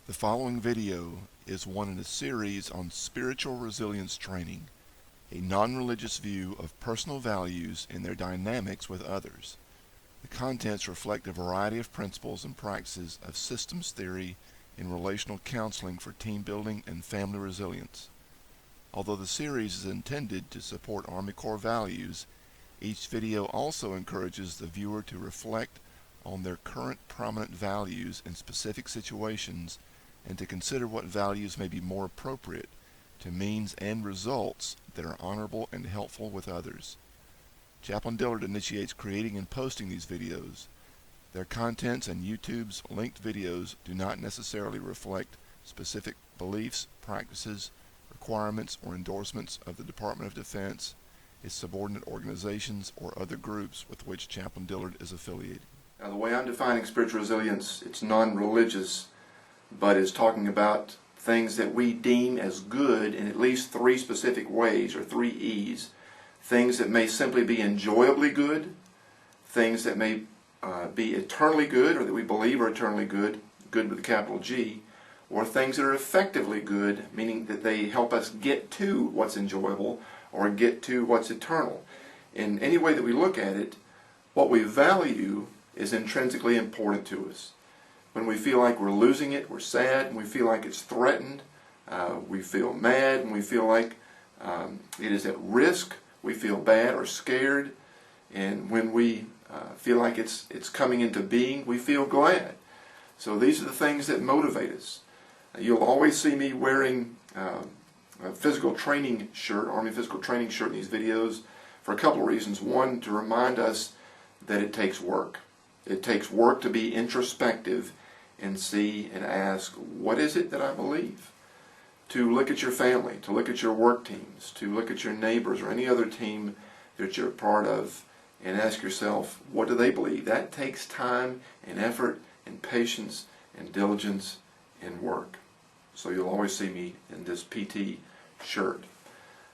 The following video is one in a series on spiritual resilience training, a non-religious view of personal values and their dynamics with others. The contents reflect a variety of principles and practices of systems theory and relational counseling for team building and family resilience. Although the series is intended to support Army Corps values, each video also encourages the viewer to reflect on their current prominent values in specific situations and to consider what values may be more appropriate to means and results that are honorable and helpful with others. Chaplain Dillard initiates creating and posting these videos. Their contents and YouTube's linked videos do not necessarily reflect specific beliefs, practices, requirements, or endorsements of the Department of Defense, its subordinate organizations, or other groups with which Chaplain Dillard is affiliated. Now, the way I'm defining spiritual resilience, it's non-religious, but is talking about things that we deem as good in at least three specific ways, or 3 E's. Things that may simply be enjoyably good, things that may be eternally good, or that we believe are eternally good, good with a capital G, or things that are effectively good, meaning that they help us get to what's enjoyable or get to what's eternal. In any way that we look at it, what we value is intrinsically important to us. When we feel like we're losing it, we're sad, and we feel like it's threatened, we feel mad, and we feel like it is at risk, we feel bad or scared, and when we feel like it's coming into being, we feel glad. So these are the things that motivate us. You'll always see me wearing a physical training shirt, Army physical training shirt in these videos for a couple of reasons. One, to remind us that it takes work. It takes work to be introspective and see and ask, what is it that I believe? To look at your family, to look at your work teams, to look at your neighbors or any other team that you're part of and ask yourself, what do they believe? That takes time and effort and patience and diligence and work. So you'll always see me in this PT shirt.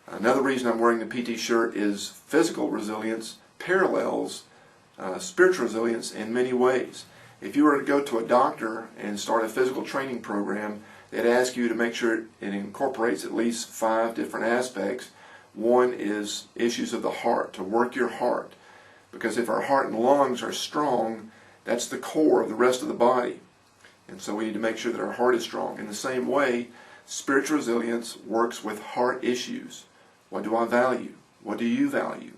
Another reason I'm wearing the PT shirt is physical resilience parallels spiritual resilience in many ways. If you were to go to a doctor and start a physical training program, they'd ask you to make sure it incorporates at least 5 different aspects. One is issues of the heart, to work your heart. Because if our heart and lungs are strong, that's the core of the rest of the body. And so we need to make sure that our heart is strong. In the same way, spiritual resilience works with heart issues. What do I value? What do you value?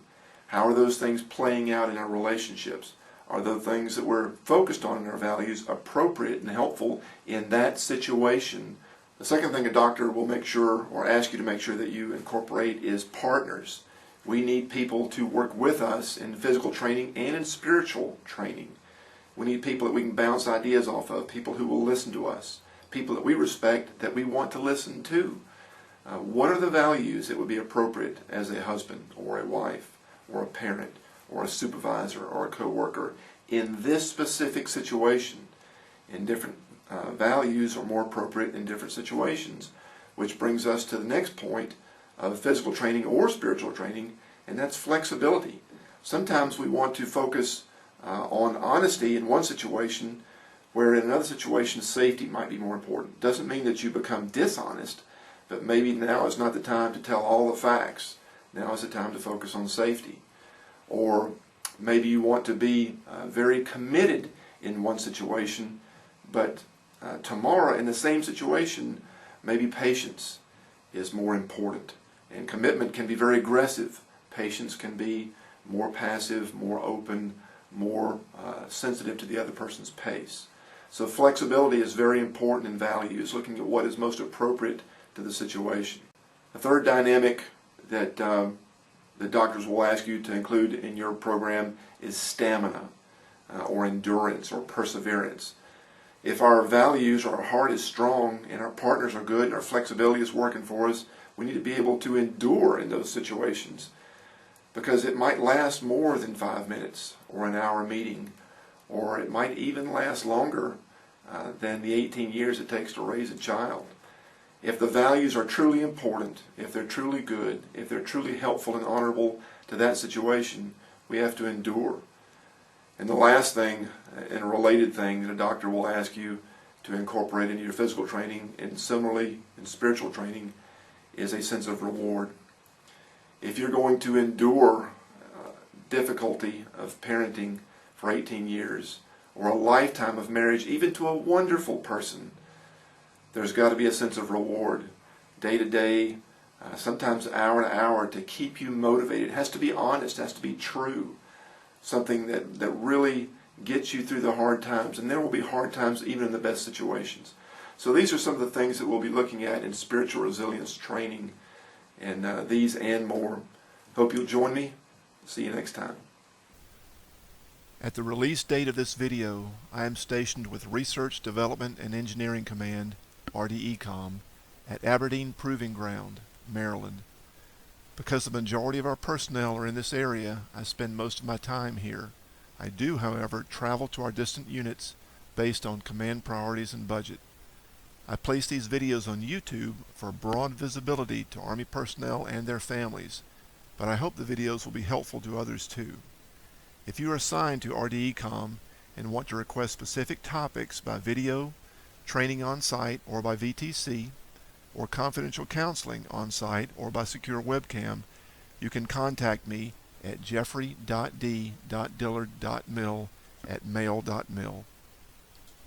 How are those things playing out in our relationships? Are the things that we're focused on in our values appropriate and helpful in that situation? The second thing a doctor will make sure, or ask you to make sure that you incorporate, is partners. We need people to work with us in physical training and in spiritual training. We need people that we can bounce ideas off of, people who will listen to us, people that we respect, that we want to listen to. What are the values that would be appropriate as a husband or a wife or a parent or a supervisor or a co-worker in this specific situation? In different values are more appropriate in different situations, which brings us to the next point of physical training or spiritual training, and that's flexibility. Sometimes we want to focus on honesty in one situation, where in another situation safety might be more important. Doesn't mean that you become dishonest, but maybe now is not the time to tell all the facts. Now is the time to focus on safety. Or maybe you want to be very committed in one situation, but tomorrow in the same situation, maybe patience is more important. And commitment can be very aggressive. Patience can be more passive, more open, more sensitive to the other person's pace. So flexibility is very important in values, looking at what is most appropriate to the situation. A third dynamic that the doctors will ask you to include in your program is stamina, or endurance, or perseverance. If our values, or our heart is strong, and our partners are good, and our flexibility is working for us, we need to be able to endure in those situations, because it might last more than 5 minutes, or an hour meeting, or it might even last longer than the 18 years it takes to raise a child. If the values are truly important, if they're truly good, if they're truly helpful and honorable to that situation, we have to endure. And the last thing, and a related thing that a doctor will ask you to incorporate into your physical training, and similarly in spiritual training, is a sense of reward. If you're going to endure difficulty of parenting for 18 years, or a lifetime of marriage, even to a wonderful person, there's got to be a sense of reward, day to day, sometimes hour to hour, to keep you motivated. It has to be honest, it has to be true, something that really gets you through the hard times. And there will be hard times even in the best situations. So these are some of the things that we'll be looking at in spiritual resilience training, and these and more. Hope you'll join me. See you next time. At the release date of this video, I am stationed with Research Development and Engineering Command, RDECOM, at Aberdeen Proving Ground, Maryland. Because the majority of our personnel are in this area, I spend most of my time here. I do, however, travel to our distant units based on command priorities and budget. I place these videos on YouTube for broad visibility to Army personnel and their families, but I hope the videos will be helpful to others too. If you are assigned to RDECOM and want to request specific topics by video, training on site or by VTC, or confidential counseling on site or by secure webcam, you can contact me at jeffrey.d.dillard.mil@mail.mil.